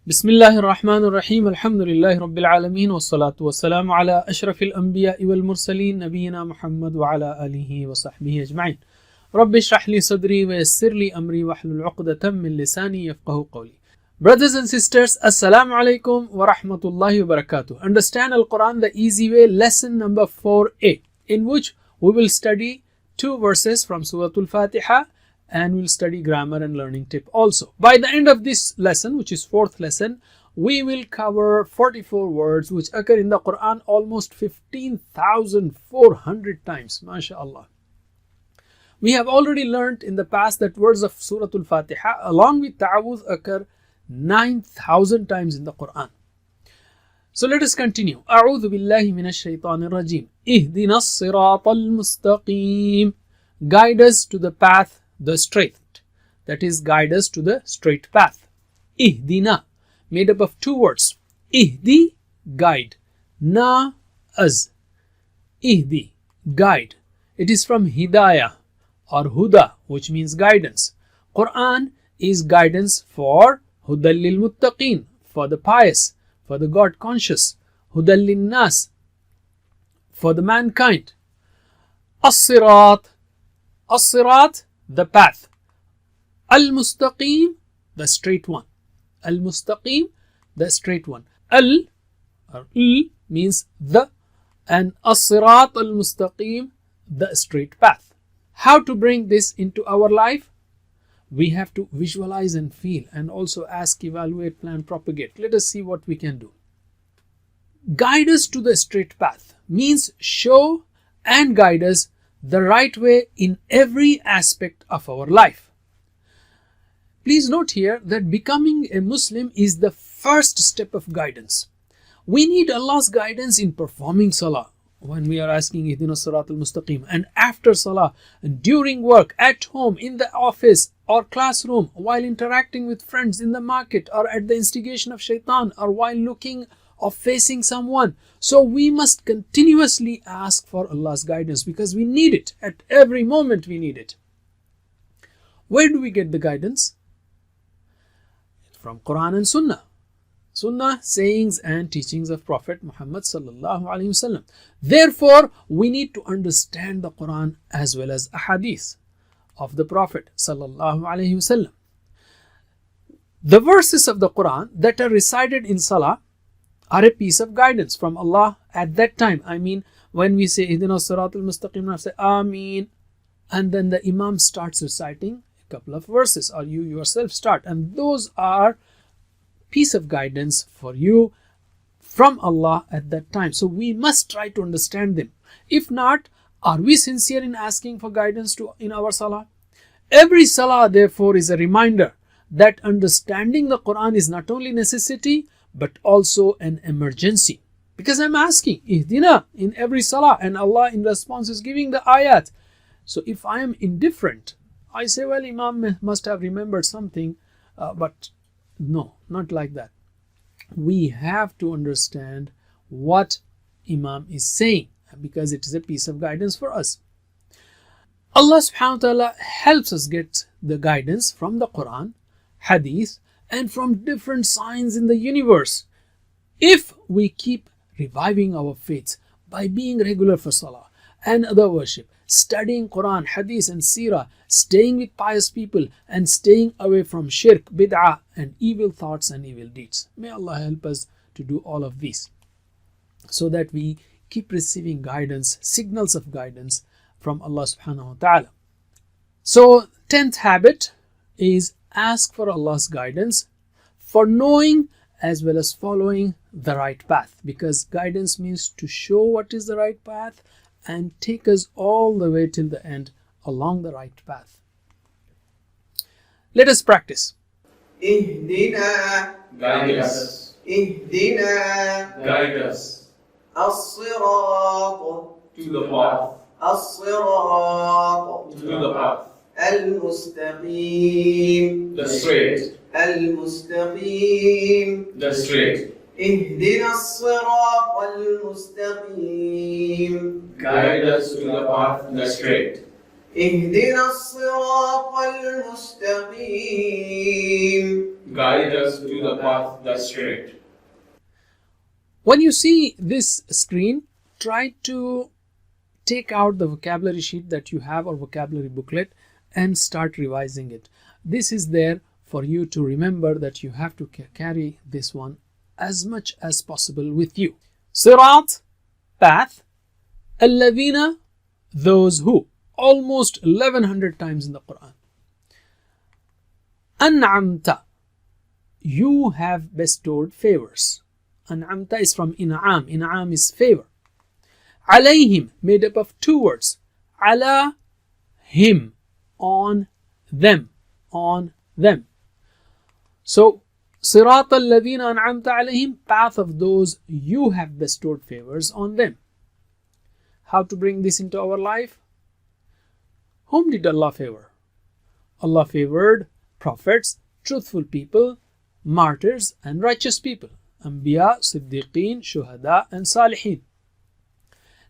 Bismillahir Rahmanir Rahim. Alhamdulillah Rabbil Alameen. Wassalatu wassalamu ala ashrafil anbiya'i wal mursaleen nabiyyina Muhammad wa ala alihi wa sahbihi ajma'in. Rabbi shrah li sadri wa yassir li amri wahlul 'uqdatam min lisani yafqahu qawli. Brothers and sisters, Assalamu alaikum wa rahmatullahi wa barakatuh. Understand Al-Qur'an the easy way, lesson number 4a, in which we will study 2 verses from Surat Al-Fatiha and we'll study grammar and learning tip also. By the end of this lesson, which is 4th lesson, we will cover 44 words which occur in the Quran almost 15,400 times. MashaAllah. We have already learnt in the past that words of Surah Al-Fatiha along with ta'awudh occur 9,000 times in the Quran. So let us continue. A'udhu billahi minash shaitanir rajim. Ihdinas siratal mustaqim. Guide us to the path, the straight. That is, guide us to the straight path. Ihdina, made up of 2 words. Ihdi, guide. Na, us. Ihdi, guide. It is from hidayah or huda, which means guidance. Quran is guidance for hudal lil muttaqin, for the pious, for the God conscious. Hudal lin nas, for the mankind. As-sirat, as-sirat, the path. Al-mustaqim, the straight one. Al-mustaqim, the straight one. Al or il means the, and as-sirat al-mustaqim, the straight path. How to bring this into our life? We have to visualize and feel, and also ask, evaluate, plan, propagate. Let us see what we can do. Guide us to the straight path means show and guide us the right way in every aspect of our life. Please note here that becoming a Muslim is the first step of guidance. We need Allah's guidance in performing Salah, when we are asking Ihdinas Siratal Mustaqim, and after Salah, and during work, at home, in the office or classroom, while interacting with friends in the market, or at the instigation of shaitan, or while looking or facing someone. So we must continuously ask for Allah's guidance because we need it. At every moment we need it. Where do we get the guidance? From Quran and Sunnah. Sunnah, sayings and teachings of Prophet Muhammad sallallahu alaihi wasallam. Therefore, we need to understand the Quran as well as ahadith of the Prophet sallallahu alaihi wasallam. The verses of the Quran that are recited in Salah are a piece of guidance from Allah at that time. I mean, when we say Ihdinas Siratal Mustaqim, I say Ameen, and then the Imam starts reciting a couple of verses, or you yourself start, and those are piece of guidance for you from Allah at that time. So we must try to understand them. If not, are we sincere in asking for guidance in our Salah? Every Salah, therefore, is a reminder that understanding the Quran is not only necessity but also an emergency. Because I'm asking Ihdina in every Salah, and Allah in response is giving the ayat. So if I am indifferent, I say, well, Imam must have remembered something, but no, not like that. We have to understand what Imam is saying because it is a piece of guidance for us. Allah subhanahu wa ta'ala helps us get the guidance from the Quran, Hadith, and from different signs in the universe. If we keep reviving our faith by being regular for Salah and other worship, studying Quran, Hadith and Seerah, staying with pious people, and staying away from shirk, bid'ah and evil thoughts and evil deeds. May Allah help us to do all of these so that we keep receiving guidance, signals of guidance from Allah subhanahu wa ta'ala. So 10th habit is ask for Allah's guidance for knowing as well as following the right path, because guidance means to show what is the right path and take us all the way till the end along the right path. Let us practice. Ihdina, guide us. Ihdina, Guide us as-sirat, to the path. as-sirat, To the path. al-mustaqim, The straight. al-mustaqim. The straight. اهدنا الصراط المستقيم. Guide us to the path, the straight. اهدنا الصراط المستقيم. Guide us to the path that's straight. When you see this screen, try to take out the vocabulary sheet that you have or vocabulary booklet and start revising it. This is there for you to remember that you have to carry this one as much as possible with you. Sirat, path. Alladhina, those who. Almost 1100 times in the Quran. An'amta, you have bestowed favors. An'amta is from in'am. In'am is favor. Alayhim, made up of two words. Ala, him, on them, on them. So, Sirat alladhina an'amta alayhim, path of those you have bestowed favors on them. How to bring this into our life? Whom did Allah favor? Allah favored prophets, truthful people, martyrs and righteous people. Anbiya, Siddiqeen, Shuhada and Salihin.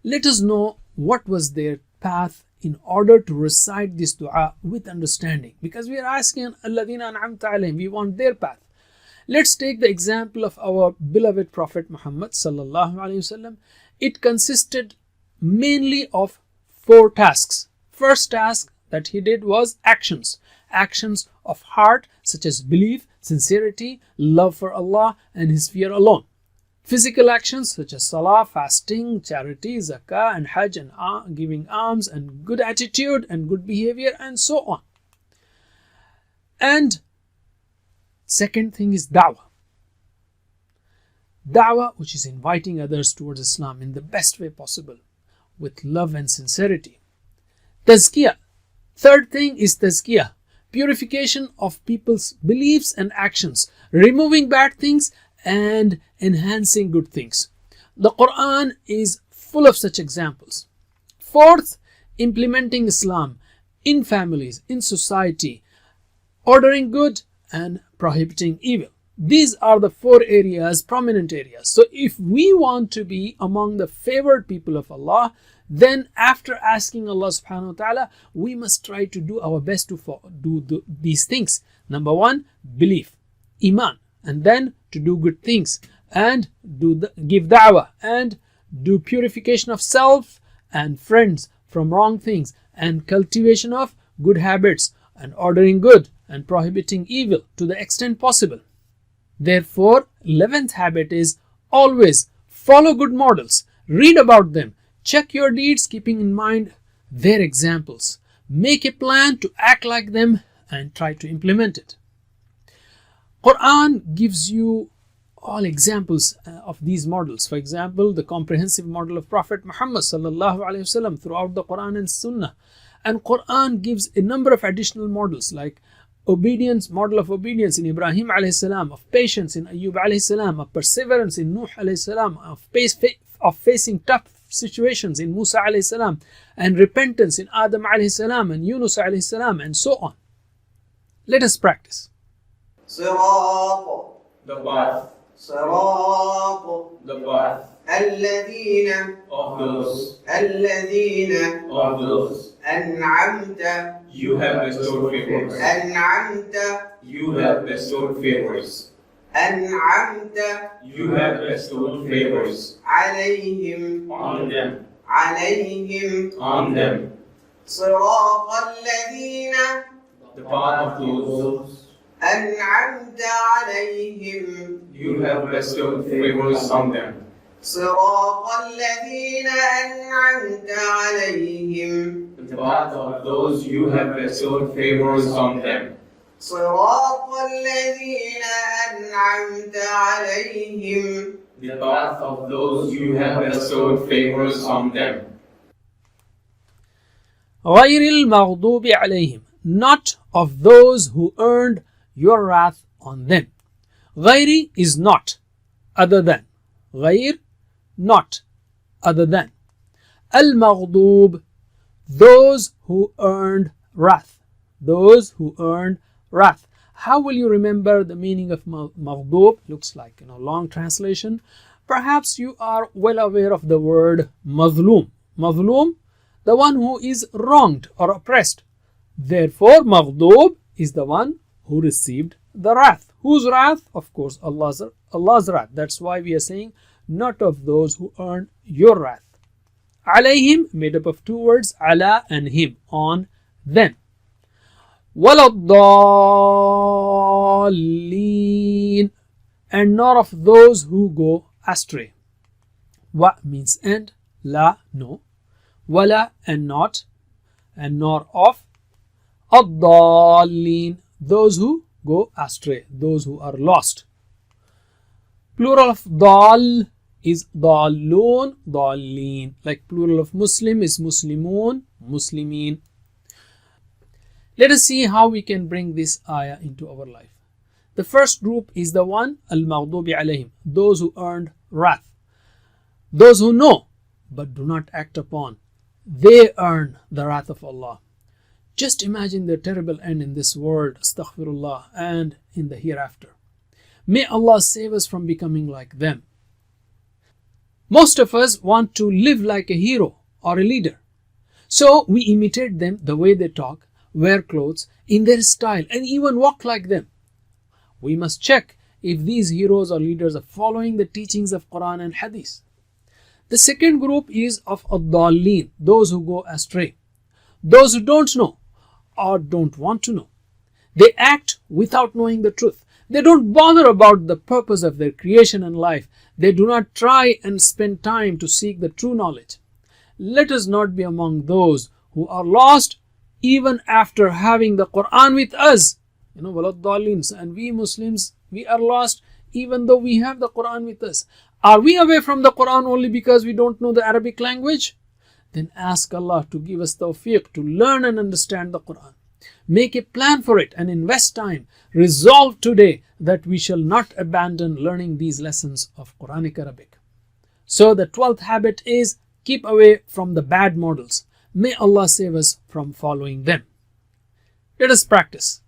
Let us know what was their path in order to recite this dua with understanding. Because we are asking Alladhina an'amta alayhim, we want their path. Let's take the example of our beloved Prophet Muhammad sallallahu alaihi wasallam. It consisted mainly of 4 tasks. First task that he did was actions. Actions of heart such as belief, sincerity, love for Allah and His fear alone. Physical actions such as Salah, fasting, charity, zakah and hajj and giving alms and good attitude and good behavior and so on. And second thing is da'wah. Da'wah, which is inviting others towards Islam in the best way possible with love and sincerity. Tazkiyah. Third thing is tazkiyah, purification of people's beliefs and actions, removing bad things and enhancing good things. The Quran is full of such examples. Fourth, implementing Islam in families, in society, ordering good and prohibiting evil. These are the 4 areas, prominent areas. So if we want to be among the favored people of Allah, then after asking Allah subhanahu wa ta'ala, we must try to do our best to do these things. Number 1, belief, iman, and then to do good things and give da'wah and do purification of self and friends from wrong things and cultivation of good habits and ordering good and prohibiting evil to the extent possible. Therefore, 11th habit is always follow good models, read about them, check your deeds keeping in mind their examples, make a plan to act like them and try to implement it. Quran gives you all examples of these models. For example, the comprehensive model of Prophet Muhammad sallallahu alaihi wasallam throughout the Quran and Sunnah. And Quran gives a number of additional models like obedience, model of obedience in Ibrahim alayhi salam, of patience in Ayyub alayhi salam, of perseverance in Nuh alayhi salam, of facing tough situations in Musa alayhi salam, and repentance in Adam alayhi salam and Yunus alayhi salam, and so on. Let us practice. صراط The path, صراط the path الذين of those أنعمت you have bestowed favors. أنعمت You have bestowed favors. أنعمت You have bestowed favors عليهم on them. عليهم صراط الذين The path of those أنعمت عليهم you have bestowed favors on them. صراط الذين أنعمت عليهم The path of those you have bestowed favors on them. صراط الذين أنعمت عليهم The path of those you have bestowed favors on them. غير المغضوب عليهم, not of those who earned your wrath on them. غير is not, other than. غير, not, other than. Al-Maghdub, those who earned wrath. Those who earned wrath. How will you remember the meaning of Maghdub? Looks like long translation. Perhaps you are well aware of the word Mazlum. Mazlum, the one who is wronged or oppressed. Therefore, maghdub is the one who received the wrath. Whose wrath? Of course, Allah's wrath. That's why we are saying not of those who earn your wrath. Alayhim, made up of two words, ala and him, on them. Waladdallin, and nor of those who go astray. Wa means and, la no, wala and not, and nor of, addallin, those who go astray, those who are lost. Plural of dal is dallun, dallin, like plural of Muslim is muslimun, muslimin. Let us see how we can bring this ayah into our life. The first group is the one, al-maghdubi alayhim, those who earned wrath. Those who know but do not act upon, they earn the wrath of Allah. Just imagine their terrible end in this world, astaghfirullah, and in the hereafter. May Allah save us from becoming like them. Most of us want to live like a hero or a leader. So we imitate them, the way they talk, wear clothes, in their style, and even walk like them. We must check if these heroes or leaders are following the teachings of Quran and Hadith. The second group is of ad-dallin, those who go astray. Those who don't know or don't want to know. They act without knowing the truth. They don't bother about the purpose of their creation and life. They do not try and spend time to seek the true knowledge. Let us not be among those who are lost even after having the Quran with us. Waladdallin, and we Muslims, we are lost even though we have the Quran with us. Are we away from the Quran only because we don't know the Arabic language? Then ask Allah to give us tawfiq to learn and understand the Quran. Make a plan for it and invest time. Resolve today that we shall not abandon learning these lessons of Quranic Arabic. So the 12th habit is keep away from the bad models. May Allah save us from following them. Let us practice.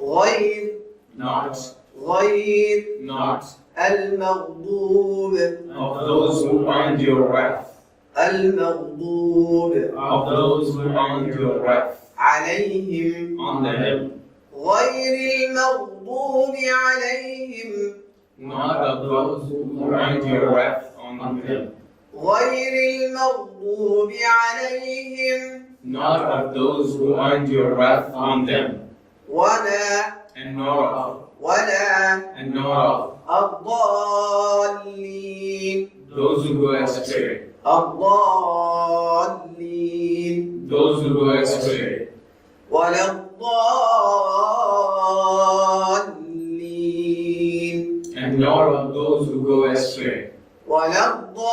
غير Not, غير not المغضوب of those who earned your wrath, المغضوب of those who earned your wrath عليهم on them, غير المغضوب عليهم not of those who earned your wrath on them, غير المغضوب عليهم not of those who earned your wrath on them, ولا and nor of, الضالين those who go astray, الضالين those who go astray, ولا الضالين and nor of those who go astray, ولا الضالين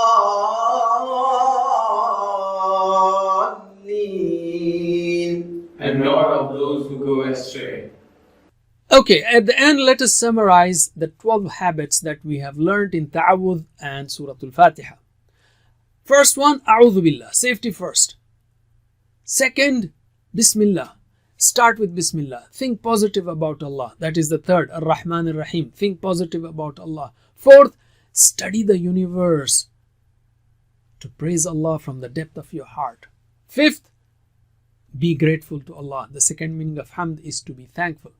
and nor of those who go astray. Okay, at the end, let us summarize the 12 habits that we have learned in Ta'awudh and Surat Al-Fatiha. First one, A'udhu Billah, safety first. Second, Bismillah. Start with Bismillah. Think positive about Allah. That is the third, Ar-Rahman Ar-Rahim. Think positive about Allah. Fourth, study the universe to praise Allah from the depth of your heart. Fifth, be grateful to Allah. The second meaning of hamd is to be thankful.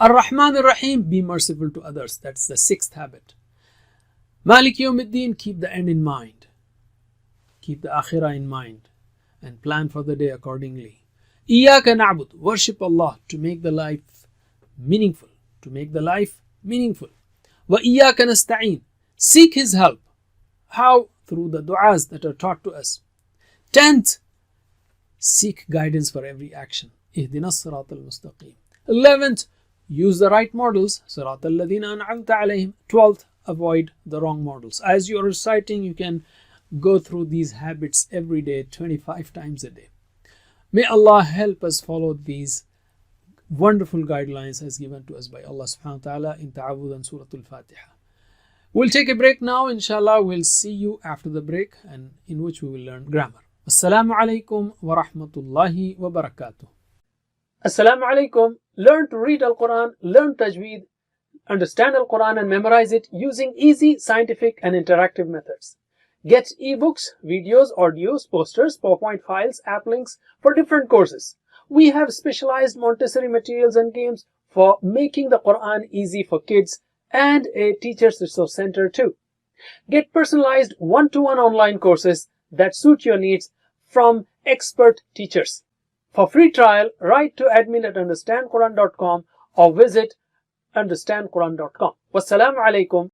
Ar-Rahman Ar-Rahim, be merciful to others. That's the sixth habit. Malik Yawmiddin, keep the end in mind. Keep the akhirah in mind and plan for the day accordingly. Iyaka na'bud, worship Allah to make the life meaningful. Wa iyaka nasta'een, seek His help. How? Through the du'as that are taught to us. 10th, seek guidance for every action. Ihdina as-sirat al-mustaqim. 11th, use the right models. Surat Al-ladhina an'amta alayhim. 12th, avoid the wrong models. As you are reciting, you can go through these habits every day, 25 times a day. May Allah help us follow these wonderful guidelines as given to us by Allah subhanahu wa ta'ala in Ta'awudh and Surat Al-Fatiha. We'll take a break now. Inshallah, we'll see you after the break, and in which we will learn grammar. Assalamu alaikum wa rahmatullahi wa barakatuh. Assalamu alaikum. Learn to read Al-Quran, learn Tajweed, understand Al-Quran and memorize it using easy, scientific and interactive methods. Get ebooks, videos, audios, posters, PowerPoint files, app links for different courses. We have specialized Montessori materials and games for making the Quran easy for kids, and a teacher's resource center too. Get personalized one-to-one online courses that suit your needs from expert teachers. For free trial, write to admin@understandquran.com or visit understandquran.com. Wassalamu alaikum